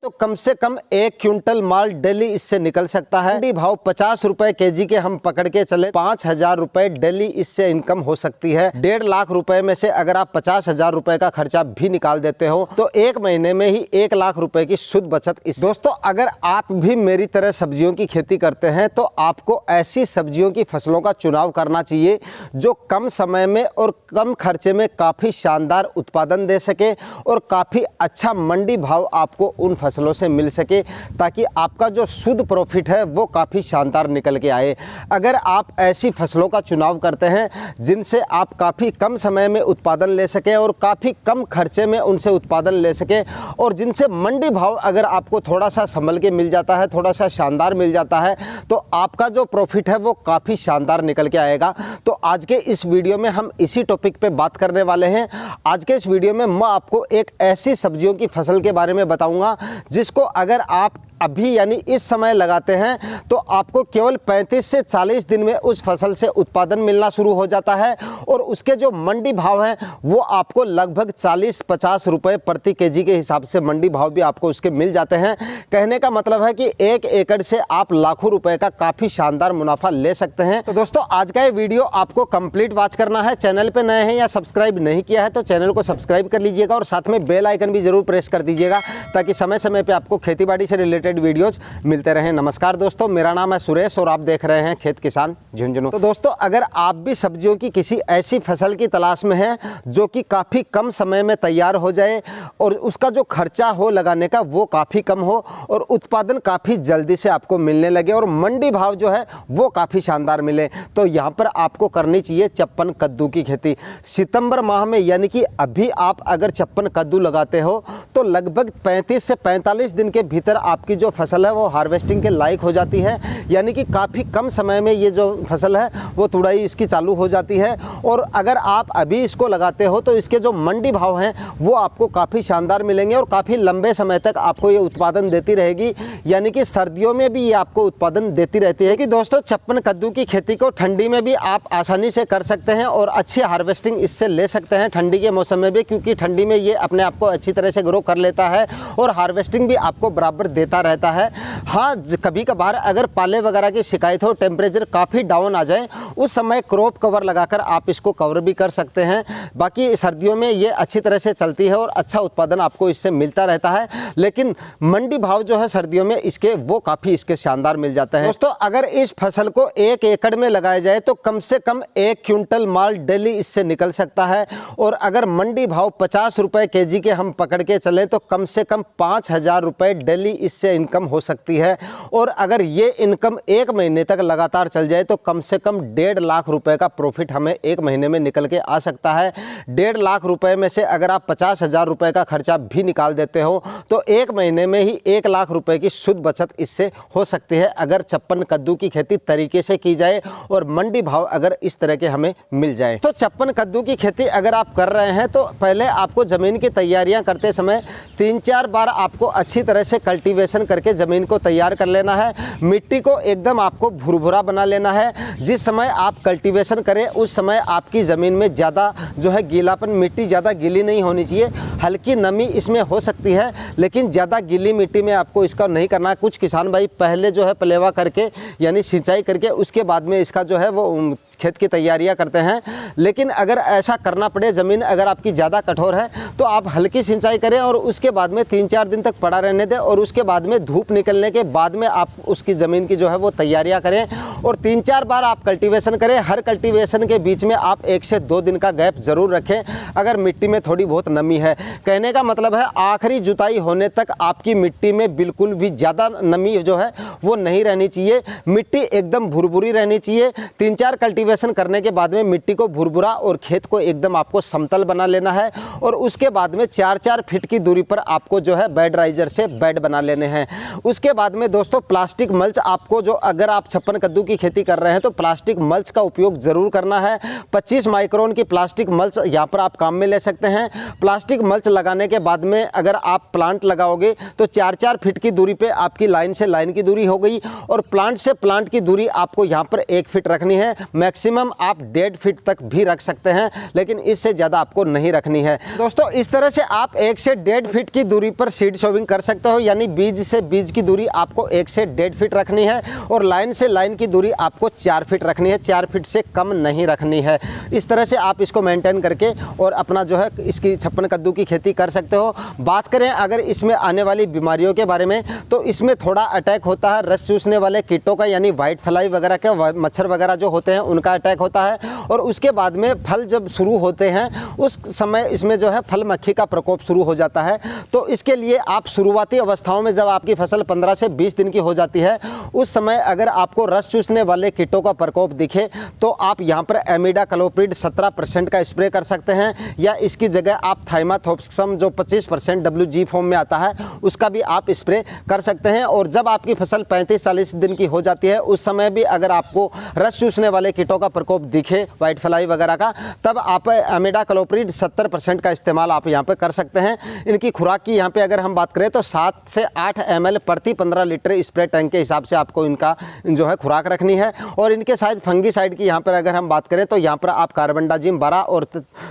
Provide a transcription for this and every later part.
तो कम से कम 1 क्विंटल माल डेली इससे निकल सकता है। मंडी भाव 50 रुपए केजी के हम पकड़ के चले 5,000 रुपए डेली इससे इनकम हो सकती है। 1.5 लाख रुपए में से अगर आप 50,000 रुपए का खर्चा भी निकाल देते हो तो एक महीने में ही 1 लाख रुपए की शुद्ध बचत। इस दोस्तों, अगर आप भी मेरी तरह सब्जियों की खेती करते हैं तो आपको ऐसी सब्जियों की फसलों का चुनाव करना चाहिए जो कम समय में और कम खर्चे में काफ़ी शानदार उत्पादन दे सके और काफ़ी अच्छा मंडी भाव आपको उन फसलों से मिल सके, ताकि आपका जो शुद्ध प्रॉफिट है वो काफ़ी शानदार निकल के आए। अगर आप ऐसी फसलों का चुनाव करते हैं जिनसे आप काफ़ी कम समय में उत्पादन ले सकें और काफ़ी कम खर्चे में उनसे उत्पादन ले सकें और जिनसे मंडी भाव अगर आपको थोड़ा सा संभल के मिल जाता है, थोड़ा सा शानदार मिल जाता है, तो आपका जो प्रॉफिट है वो काफ़ी शानदार निकल के आएगा। तो आज के इस वीडियो में हम इसी टॉपिक पे बात करने वाले हैं। आज के इस वीडियो में मैं आपको एक ऐसी सब्जियों की फसल के बारे में बताऊंगा जिसको अगर आप अभी यानी इस समय लगाते हैं तो आपको केवल 35 से 40 दिन में उस फसल से उत्पादन मिलना शुरू हो जाता है और उसके जो मंडी भाव हैं वो आपको लगभग 40-50 रुपए प्रति केजी के हिसाब से मंडी भाव भी आपको उसके मिल जाते हैं। कहने का मतलब है कि 1 एकड़ से आप लाखों रुपए का काफ़ी शानदार मुनाफा ले सकते हैं। तो दोस्तों, आज का ये वीडियो आपको कंप्लीट वॉच करना है। चैनल पर नए हैं या सब्सक्राइब नहीं किया है तो चैनल को सब्सक्राइब कर लीजिएगा और साथ में बेल आइकन भी जरूर प्रेस कर दीजिएगा ताकि समय समय पर आपको खेतीबाड़ी से रिलेटेड वीडियोस मिलते रहें। नमस्कार दोस्तों, मेरा नाम है सुरेश और आप देख रहे हैं खेत किसान झुंझुनू। तो दोस्तों, अगर आप भी सब्जियों की किसी ऐसी फसल की तलाश में हैं जो कि काफ़ी कम समय में तैयार हो जाए और उसका जो खर्चा हो लगाने का वो काफ़ी कम हो और उत्पादन काफ़ी जल्दी से आपको मिलने लगे और मंडी भाव जो है वो काफ़ी शानदार मिले, तो यहाँ पर आपको करनी चाहिए चप्पन कद्दू की खेती। सितंबर माह में यानी कि अभी आप अगर चप्पन कद्दू लगाते हो तो लगभग 35 से 45 दिन के भीतर आपकी जो फसल है वो हार्वेस्टिंग के लायक हो जाती है, यानी कि काफ़ी कम समय में ये जो फसल है वो तुड़ाई इसकी चालू हो जाती है। और अगर आप अभी इसको लगाते हो तो इसके जो मंडी भाव हैं वो आपको काफ़ी शानदार मिलेंगे और काफ़ी लंबे समय तक आपको ये उत्पादन देती रहेगी, यानी कि सर्दियों में भी ये आपको उत्पादन देती रहती है। कि दोस्तों, चप्पन कद्दू की खेती को ठंडी में भी आप आसानी से कर सकते हैं और अच्छी हार्वेस्टिंग इससे ले सकते हैं ठंडी के मौसम में भी, क्योंकि ठंडी में ये अपने आप को अच्छी तरह से ग्रो कर लेता है और हार्वेस्टिंग भी आपको बराबर देता रहता है। हाँ, कभी कभार अगर पाले वगैरह की शिकायत हो, टेम्परेचर काफ़ी डाउन आ जाए, उस समय क्रॉप कवर लगाकर आप इसको कवर भी कर सकते हैं। बाकी सर्दियों में ये अच्छी तरह से चलती है और अच्छा उत्पादन आपको इससे मिलता रहता है, लेकिन मंडी भाव जो है सर्दियों में इसके वो काफ़ी इसके शानदार मिल जाते हैं। दोस्तों, अगर इस फसल को 1 एकड़ में लगाया जाए तो कम से कम 1 क्विंटल माल डेली इससे निकल सकता है और अगर मंडी भाव 50 रुपए केजी के हम पकड़ के चलें तो कम से कम 5,000 रुपए डेली इससे इनकम हो सकती है। और अगर ये इनकम 1 महीने तक लगातार चल जाए तो कम से कम 1.5 लाख रुपए का प्रॉफिट हमें 1 महीने में निकल के आ सकता है। 1.5 लाख रुपए में से अगर आप 50,000 रुपए का खर्चा भी निकाल देते हो तो 1 महीने में ही 1 लाख रुपए की शुद्ध बचत इससे हो सकती है, अगर चप्पन कद्दू की खेती तरीके से की जाए और मंडी भाव अगर इस तरह के हमें मिल जाए। तो चप्पन कद्दू की खेती अगर आप कर रहे हैं तो पहले आपको ज़मीन की तैयारियां करते समय 3-4 बार आपको अच्छी तरह से कल्टीवेशन करके ज़मीन को तैयार कर लेना है। मिट्टी को एकदम आपको भुरभुरा बना लेना है। जिस समय आप कल्टीवेशन करें उस समय आपकी ज़मीन में ज़्यादा जो है गीलापन, मिट्टी ज़्यादा गीली नहीं होनी चाहिए। हल्की नमी इसमें हो सकती है लेकिन ज़्यादा गीली मिट्टी में आपको इसका नहीं करना है। कुछ किसान भाई पहले जो है पलेवा करके यानी सिंचाई करके उसके बाद में इसका जो है वो खेत की तैयारियां करते हैं, लेकिन अगर ऐसा करना पड़े, ज़मीन अगर आपकी ज़्यादा कठोर है तो आप हल्की सिंचाई करें और उसके बाद में 3-4 दिन तक पड़ा रहने दें और उसके बाद में धूप निकलने के बाद में आप उसकी ज़मीन की जो है वो तैयारियां करें और 3-4 बार आप कल्टीवेशन करें। हर कल्टीवेशन के बीच में आप 1 से 2 दिन का गैप ज़रूर रखें अगर मिट्टी में थोड़ी बहुत नमी है। कहने का मतलब है आखिरी जुताई होने तक आपकी मिट्टी में बिल्कुल भी ज़्यादा नमी जो है वो नहीं रहनी चाहिए। मिट्टी एकदम भुरभुरी रहनी चाहिए। 3-4 कल्टीवेशन करने के बाद में मिट्टी को भुरभुरा और खेत को एकदम आपको समतल बना लेना है और उसके बाद में 4-4 फीट की दूरी पर आपको जो है बेड राइजर से बेड बना लेने हैं। उसके बाद में दोस्तों प्लास्टिक मल्च आपको जो अगर आप चप्पन कद्दू की खेती कर रहे हैं तो प्लास्टिक मल्च का उपयोग ज़रूर करना है। 25 माइक्रोन की प्लास्टिक मल्च यहाँ पर आप काम में ले सकते हैं। प्लास्टिक मल्च लगाने के बाद में अगर आप प्लांट लगाओगे तो 4-4 फीट की दूरी पे आपकी लाइन से लाइन की दूरी हो गई और प्लांट से प्लांट की दूरी आपको यहाँ पर 1 फीट रखनी है। मैक्सिमम मैक्सिमम आप 1.5 फीट तक भी रख सकते हैं, लेकिन इससे ज़्यादा आपको नहीं रखनी है। दोस्तों इस तरह से आप 1 से 1.5 फीट की दूरी पर सीड सोविंग कर सकते हो, यानी बीज से बीज की दूरी आपको 1 से 1.5 फीट रखनी है और लाइन से लाइन की दूरी आपको 4 फीट रखनी है, 4 फीट से कम नहीं रखनी है। इस तरह से आप इसको मेंटेन करके और अपना जो है इसकी छप्पन कद्दू की खेती कर सकते हो। बात करें अगर इसमें आने वाली बीमारियों के बारे में, तो इसमें थोड़ा अटैक होता है रस चूसने वाले कीटों का, यानी वाइट फ्लाई वगैरह के, मच्छर वगैरह जो होते हैं उनका अटैक होता है। और उसके बाद में फल जब शुरू होते हैं उस समय इसमें जो है फल मक्खी का प्रकोप शुरू हो जाता है। तो इसके लिए आप शुरुआती अवस्थाओं में जब आपकी फसल 15 से 20 दिन की हो जाती है, उस समय अगर आपको रस चूसने वाले कीटों का प्रकोप दिखे तो आप यहाँ पर एमिडाक्लोप्रिड 17% का स्प्रे कर सकते हैं, या इसकी जगह आप थाइमाथोप्सम जो 25% WG फॉर्म में आता है उसका भी आप स्प्रे कर सकते हैं। और जब आपकी फसल 35-40 दिन की हो जाती है उस समय भी अगर आपको रस चूसने वाले कीटों का प्रकोप दिखे, वाइट फ्लाई वगैरह का, तब आप एमिडाक्लोप्रिड 70% का इस्तेमाल आप यहाँ पे कर सकते हैं। इनकी खुराक की यहाँ पे अगर हम बात करें तो 7 से 8 ml प्रति 15 लीटर स्प्रे टैंक के हिसाब से आपको इनका जो है खुराक रखनी है। और इनके साथ फंगीसाइड की यहाँ पर अगर हम बात करें तो यहाँ पर आप कार्बनडाजिम 12 और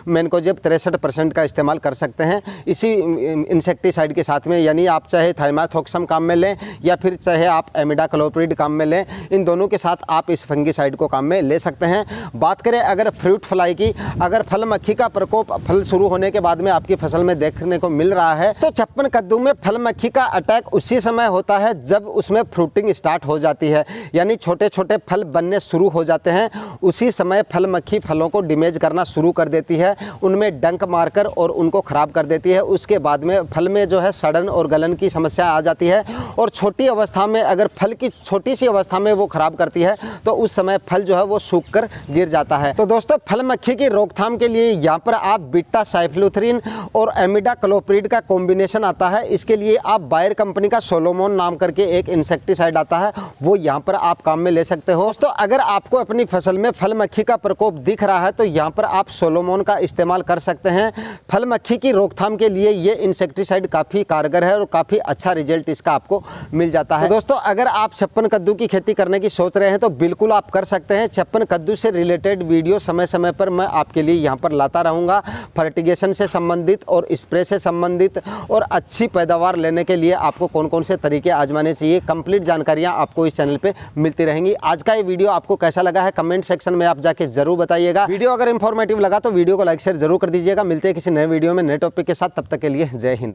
मैनकोजेब 63% का इस्तेमाल कर सकते हैं इसी इंसेक्टिसाइड के साथ में, यानी आप चाहे थाइमाथोक्सम काम में लें या फिर चाहे आप एमिडाक्लोप्रिड काम में लें, इन दोनों के साथ आप इस फंगीसाइड को काम में ले सकते हैं। बात करें अगर फ्रूट फ्लाई की, अगर फल मक्खी का प्रकोप फल शुरू होने के बाद में आपकी फसल में देखने को मिल रहा है तो छप्पन कद्दू में फल मक्खी का अटैक उसी समय होता है जब उसमें फ्रूटिंग स्टार्ट हो जाती है, यानी छोटे छोटे फल बनने शुरू हो जाते हैं। उसी समय फल मक्खी फलों को डैमेज करना शुरू कर देती है, उनमें डंक मारकर और उनको ख़राब कर देती है। उसके बाद में फल में जो है सड़न और गलन की समस्या आ जाती है, और छोटी अवस्था में अगर फल की छोटी सी अवस्था में वो ख़राब करती है तो उस समय फल जो है वो सूख कर गिर जाता है। तो दोस्तों फल मक्खी की रोकथाम के लिए यहाँ पर आप बीटा साइफ्लुथ्रिन और एमिडाक्लोप्रिड का कॉम्बिनेशन आता है। इसके लिए आप बायर कंपनी का सोलोमोन नाम करके एक इंसेक्टिसाइड आता है, वो यहाँ पर आप काम में ले सकते हो। दोस्तों अगर आपको अपनी फसल में फल मक्खी का प्रकोप दिख रहा है तो यहाँ पर आप सोलोमोन का इस्तेमाल कर सकते हैं। फल मक्खी की रोकथाम के लिए ये इंसेक्टिसाइड काफ़ी कारगर है और काफ़ी अच्छा रिजल्ट इसका आपको मिल जाता है। तो दोस्तों अगर आप छप्पन कद्दू की खेती करने की सोच रहे हैं तो बिल्कुल आप कर सकते हैं। छप्पन कद्दू से रिलेटेड वीडियो समय समय पर मैं आपके लिए यहाँ पर लाता रहूँगा, फर्टिगेशन से संबंधित और स्प्रे से संबंधित, और अच्छी पैदावार लेने के लिए आपको कौन कौन से तरीके आजमाने चाहिए, कंप्लीट जानकारियाँ आपको इस चैनल पे मिलती रहेंगी। आज का ये वीडियो आपको कैसा लगा है कमेंट सेक्शन में आप जाके जरूर बताइएगा। वीडियो अगर इन्फॉर्मेटिव लगा तो वीडियो को लाइक शेयर जरूर कर दीजिएगा। मिलते हैं किसी नए वीडियो में नए टॉपिक के साथ, तब तक के लिए जय हिंद।